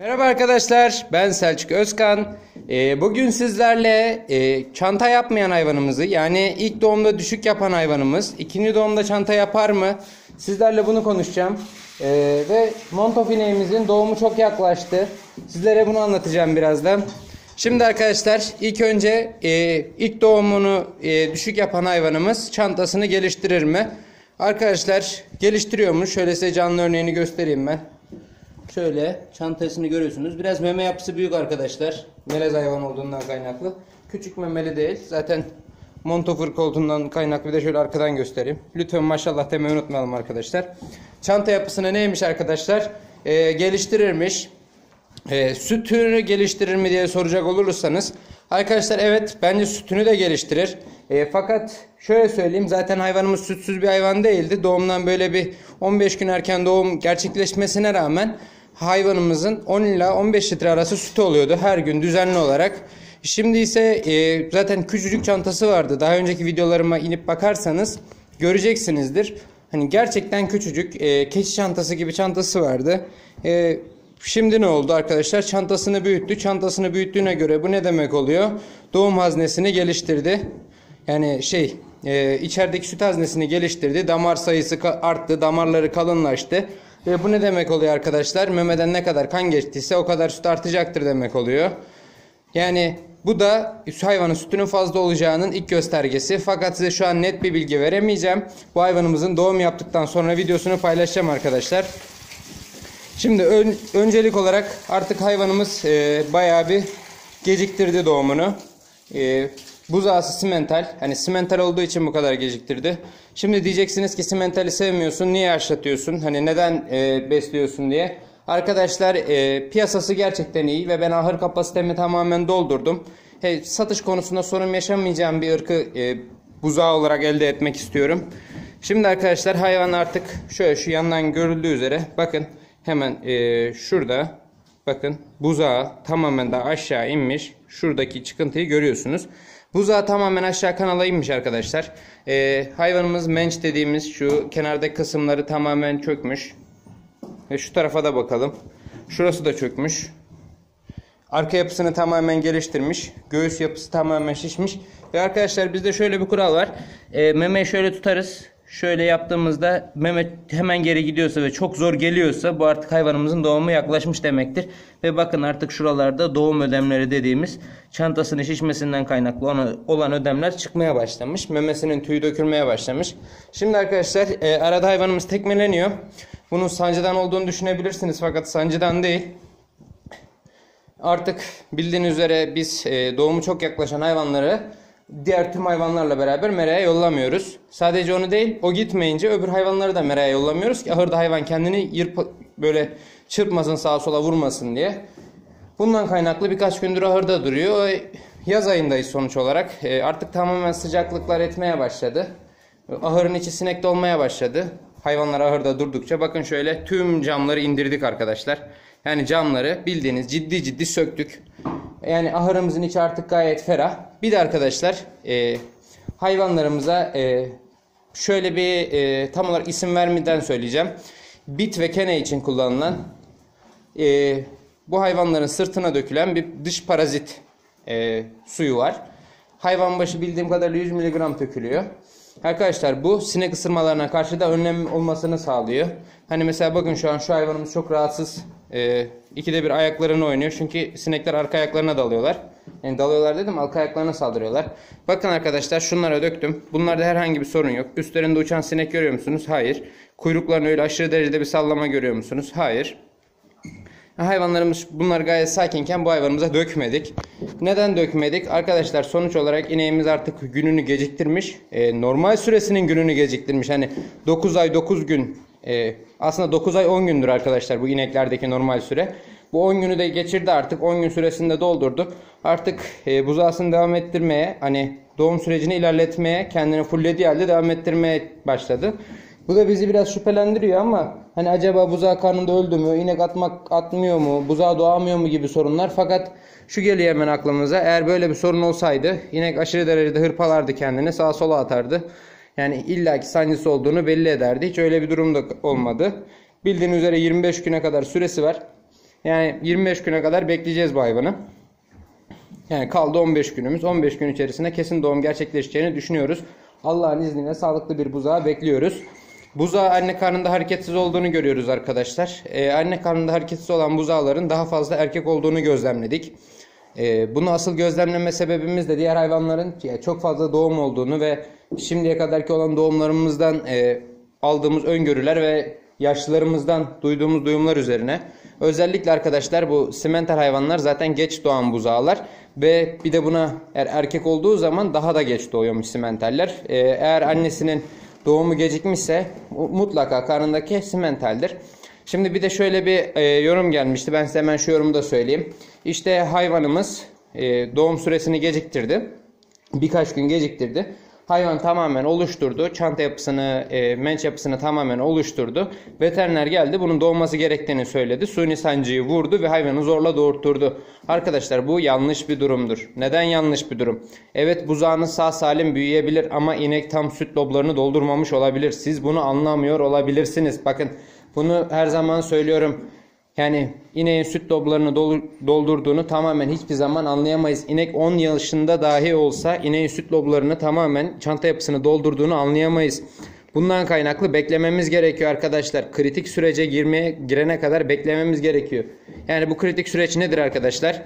Merhaba arkadaşlar, ben Selçuk Özkan. Bugün sizlerle çanta yapmayan hayvanımızı, yani ilk doğumda düşük yapan hayvanımız, ikinci doğumda çanta yapar mı? Sizlerle bunu konuşacağım. Ve Montof ineğimizin doğumu çok yaklaştı. Sizlere bunu anlatacağım birazdan. Şimdi arkadaşlar, ilk önce ilk doğumunu düşük yapan hayvanımız çantasını geliştirir mi? Arkadaşlar geliştiriyormuş. Şöyle size canlı örneğini göstereyim ben. Şöyle çantasını görüyorsunuz. Biraz meme yapısı büyük arkadaşlar. Melez hayvan olduğundan kaynaklı. Küçük memeli değil. Zaten Montof ırkı olduğundan kaynaklı. Bir de şöyle arkadan göstereyim. Lütfen maşallah demeyi unutmayalım arkadaşlar. Çanta yapısını neymiş arkadaşlar? Geliştirirmiş. Sütünü geliştirir mi diye soracak olursanız. Arkadaşlar evet, bence sütünü de geliştirir. Fakat şöyle söyleyeyim, zaten hayvanımız sütsüz bir hayvan değildi. Doğumdan böyle bir 15 gün erken doğum gerçekleşmesine rağmen hayvanımızın 10 ila 15 litre arası sütü oluyordu her gün düzenli olarak. Şimdi ise zaten küçücük çantası vardı. Daha önceki videolarıma inip bakarsanız göreceksinizdir. Hani gerçekten küçücük keçi çantası gibi çantası vardı. Şimdi ne oldu arkadaşlar? Çantasını büyüttü. Çantasını büyüttüğüne göre bu ne demek oluyor? Doğum haznesini geliştirdi. Yani içerideki süt haznesini geliştirdi. Damar sayısı arttı. Damarları kalınlaştı. Ve bu ne demek oluyor arkadaşlar? Memeden ne kadar kan geçtiyse o kadar süt artacaktır demek oluyor. Yani bu da hayvanın sütünün fazla olacağının ilk göstergesi. Fakat size şu an net bir bilgi veremeyeceğim. Bu hayvanımızın doğum yaptıktan sonra videosunu paylaşacağım arkadaşlar. Şimdi öncelik olarak artık hayvanımız bayağı bir geciktirdi doğumunu. Buzağısı simental. Hani simental olduğu için bu kadar geciktirdi. Şimdi diyeceksiniz ki simentali sevmiyorsun, niye yaşlatıyorsun? Hani neden besliyorsun diye. Arkadaşlar piyasası gerçekten iyi ve ben ahır kapasitemi tamamen doldurdum. Satış konusunda sorun yaşamayacağım bir ırkı buzağı olarak elde etmek istiyorum. Şimdi arkadaşlar hayvan artık şöyle şu yandan görüldüğü üzere bakın. Hemen şurada bakın buzağı tamamen de aşağı inmiş. Şuradaki çıkıntıyı görüyorsunuz. Buzağı tamamen aşağı kanala inmiş arkadaşlar. Hayvanımız menç dediğimiz şu kenardaki kısımları tamamen çökmüş. Ve şu tarafa da bakalım. Şurası da çökmüş. Arka yapısını tamamen geliştirmiş. Göğüs yapısı tamamen şişmiş. Ve arkadaşlar bizde şöyle bir kural var. Memeyi şöyle tutarız. Şöyle yaptığımızda meme hemen geri gidiyorsa ve çok zor geliyorsa bu artık hayvanımızın doğumu yaklaşmış demektir. Ve bakın artık şuralarda doğum ödemleri dediğimiz çantasının şişmesinden kaynaklı olan ödemler çıkmaya başlamış. Memesinin tüyü dökülmeye başlamış. Şimdi arkadaşlar arada hayvanımız tekmeleniyor. Bunun sancıdan olduğunu düşünebilirsiniz fakat sancıdan değil. Artık bildiğiniz üzere biz doğumu çok yaklaşan hayvanları diğer tüm hayvanlarla beraber meraya yollamıyoruz. Sadece onu değil, o gitmeyince öbür hayvanları da meraya yollamıyoruz ki ahırda hayvan kendini böyle çırpmasın, sağa sola vurmasın diye. Bundan kaynaklı birkaç gündür ahırda duruyor. Yaz ayındayız sonuç olarak. Artık tamamen sıcaklıklar etmeye başladı. Ahırın içi sinek dolmaya başladı. Hayvanlar ahırda durdukça bakın şöyle tüm camları indirdik arkadaşlar. Yani camları bildiğiniz ciddi söktük. Yani ahırımızın içi artık gayet ferah. Bir de arkadaşlar hayvanlarımıza şöyle bir tam olarak isim vermeden söyleyeceğim. Bit ve kene için kullanılan bu hayvanların sırtına dökülen bir dış parazit suyu var. Hayvan başı bildiğim kadarıyla 100 mg dökülüyor. Arkadaşlar bu sinek ısırmalarına karşı da önlem olmasını sağlıyor. Hani mesela bakın şu an şu hayvanımız çok rahatsız. İkide bir ayaklarını oynuyor. Çünkü sinekler arka ayaklarına dalıyorlar. Yani dalıyorlar dedim, arka ayaklarına saldırıyorlar. Bakın arkadaşlar şunlara döktüm. Bunlarda herhangi bir sorun yok. Üstlerinde uçan sinek görüyor musunuz? Hayır. Kuyruklarını öyle aşırı derecede bir sallama görüyor musunuz? Hayır. Hayvanlarımız bunlar gayet sakinken bu hayvanımıza dökmedik. Neden dökmedik? Arkadaşlar sonuç olarak ineğimiz artık gününü geciktirmiş. Normal süresinin gününü geciktirmiş. Hani 9 ay 9 gün aslında 9 ay 10 gündür arkadaşlar bu ineklerdeki normal süre. Bu 10 günü de geçirdi artık. 10 gün süresinde doldurdu. Artık buzağısını devam ettirmeye, hani doğum sürecini ilerletmeye, kendini fullediği halde devam ettirmeye başladı. Bu da bizi biraz şüphelendiriyor ama hani acaba buzağı karnında öldü mü, inek atmıyor mu, buzağı doğamıyor mu gibi sorunlar. Fakat şu geliyor hemen aklımıza, eğer böyle bir sorun olsaydı inek aşırı derecede hırpalardı kendini, sağa sola atardı. Yani illaki sancısı olduğunu belli ederdi. Hiç öyle bir durum da olmadı. Bildiğiniz üzere 25 güne kadar süresi var. Yani 25 güne kadar bekleyeceğiz bu hayvanı. Yani kaldı 15 günümüz. 15 gün içerisinde kesin doğum gerçekleşeceğini düşünüyoruz. Allah'ın izniyle sağlıklı bir buzağı bekliyoruz. Buzağı anne karnında hareketsiz olduğunu görüyoruz arkadaşlar. Anne karnında hareketsiz olan buzağların daha fazla erkek olduğunu gözlemledik. Bunu asıl gözlemleme sebebimiz de diğer hayvanların çok fazla doğum olduğunu ve şimdiye kadarki olan doğumlarımızdan aldığımız öngörüler ve yaşlılarımızdan duyduğumuz duyumlar üzerine. Özellikle arkadaşlar bu simental hayvanlar zaten geç doğan buzağlar ve bir de buna eğer erkek olduğu zaman daha da geç doğuyormuş simentaller. Eğer annesinin doğumu gecikmişse mutlaka karnındaki simentaldir. Şimdi bir de şöyle bir yorum gelmişti. Ben size hemen şu yorumu da söyleyeyim. İşte hayvanımız doğum süresini geciktirdi. Birkaç gün geciktirdi. Hayvan tamamen oluşturdu. Çanta yapısını, menç yapısını tamamen oluşturdu. Veteriner geldi. Bunun doğması gerektiğini söyledi. Suni sancıyı vurdu ve hayvanı zorla doğurtturdu. Arkadaşlar bu yanlış bir durumdur. Neden yanlış bir durum? Evet buzağınız sağ salim büyüyebilir ama inek tam süt loblarını doldurmamış olabilir. Siz bunu anlamıyor olabilirsiniz. Bakın bunu her zaman söylüyorum. Yani ineğin süt loblarını doldurduğunu tamamen hiçbir zaman anlayamayız. İnek 10 yaşında dahi olsa ineğin süt loblarını tamamen çanta yapısını doldurduğunu anlayamayız. Bundan kaynaklı beklememiz gerekiyor arkadaşlar. Kritik sürece girene kadar beklememiz gerekiyor. Yani bu kritik süreç nedir arkadaşlar?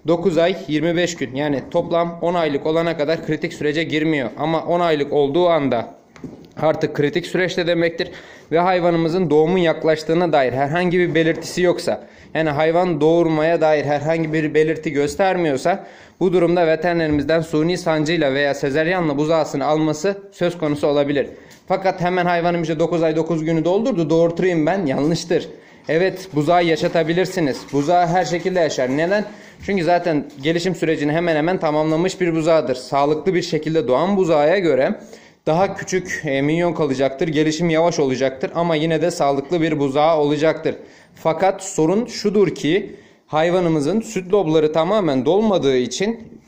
9 ay 25 gün yani toplam 10 aylık olana kadar kritik sürece girmiyor. Ama 10 aylık olduğu anda artık kritik süreçte demektir ve hayvanımızın doğumun yaklaştığına dair herhangi bir belirtisi yoksa, yani hayvan doğurmaya dair herhangi bir belirti göstermiyorsa bu durumda veterinerimizden suni sancıyla veya sezeryanla buzağısını alması söz konusu olabilir. Fakat hemen hayvanım işte 9 ay 9 günü doldurdu doğurturayım ben, yanlıştır. Evet buzağı yaşatabilirsiniz. Buzağı her şekilde yaşar. Neden? Çünkü zaten gelişim sürecini hemen hemen tamamlamış bir buzağıdır. Sağlıklı bir şekilde doğan buzağa göre daha küçük minyon kalacaktır. Gelişim yavaş olacaktır ama yine de sağlıklı bir buzağı olacaktır. Fakat sorun şudur ki hayvanımızın süt lobları tamamen dolmadığı için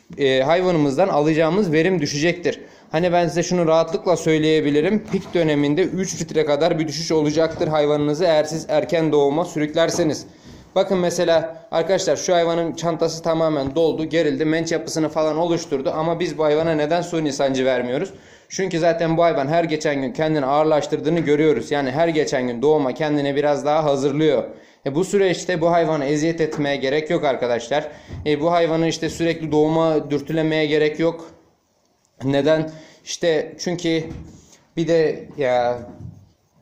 hayvanımızdan alacağımız verim düşecektir. Hani ben size şunu rahatlıkla söyleyebilirim. Pik döneminde 3 litre kadar bir düşüş olacaktır hayvanınızı eğer siz erken doğuma sürüklerseniz. Bakın mesela arkadaşlar şu hayvanın çantası tamamen doldu, gerildi, menç yapısını falan oluşturdu ama biz bu hayvana neden suni sancı vermiyoruz? Çünkü zaten bu hayvan her geçen gün kendini ağırlaştırdığını görüyoruz. Yani her geçen gün doğuma kendini biraz daha hazırlıyor. Bu süreçte bu hayvana eziyet etmeye gerek yok arkadaşlar. Bu hayvanı işte sürekli doğuma dürtülemeye gerek yok. Neden? İşte çünkü bir de ya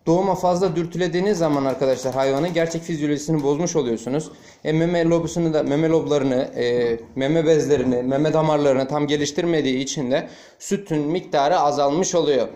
doğuma fazla dürtülediğiniz zaman arkadaşlar hayvanın gerçek fizyolojisini bozmuş oluyorsunuz. Meme lobusunu da, meme loblarını, meme bezlerini, meme damarlarını tam geliştirmediği için de sütün miktarı azalmış oluyor.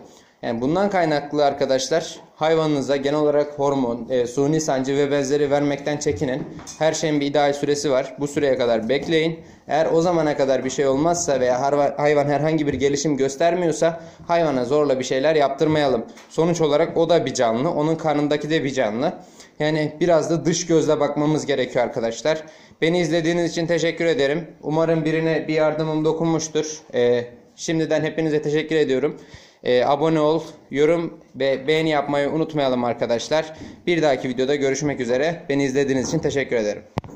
Yani bundan kaynaklı arkadaşlar hayvanınıza genel olarak hormon, suni sancı ve benzeri vermekten çekinin. Her şeyin bir ideal süresi var. Bu süreye kadar bekleyin. Eğer o zamana kadar bir şey olmazsa veya hayvan herhangi bir gelişim göstermiyorsa hayvana zorla bir şeyler yaptırmayalım. Sonuç olarak o da bir canlı. Onun karnındaki de bir canlı. Yani biraz da dış gözle bakmamız gerekiyor arkadaşlar. Beni izlediğiniz için teşekkür ederim. Umarım birine bir yardımım dokunmuştur. Şimdiden hepinize teşekkür ediyorum. Abone ol, yorum ve beğeni yapmayı unutmayalım arkadaşlar. Bir dahaki videoda görüşmek üzere. Beni izlediğiniz için teşekkür ederim.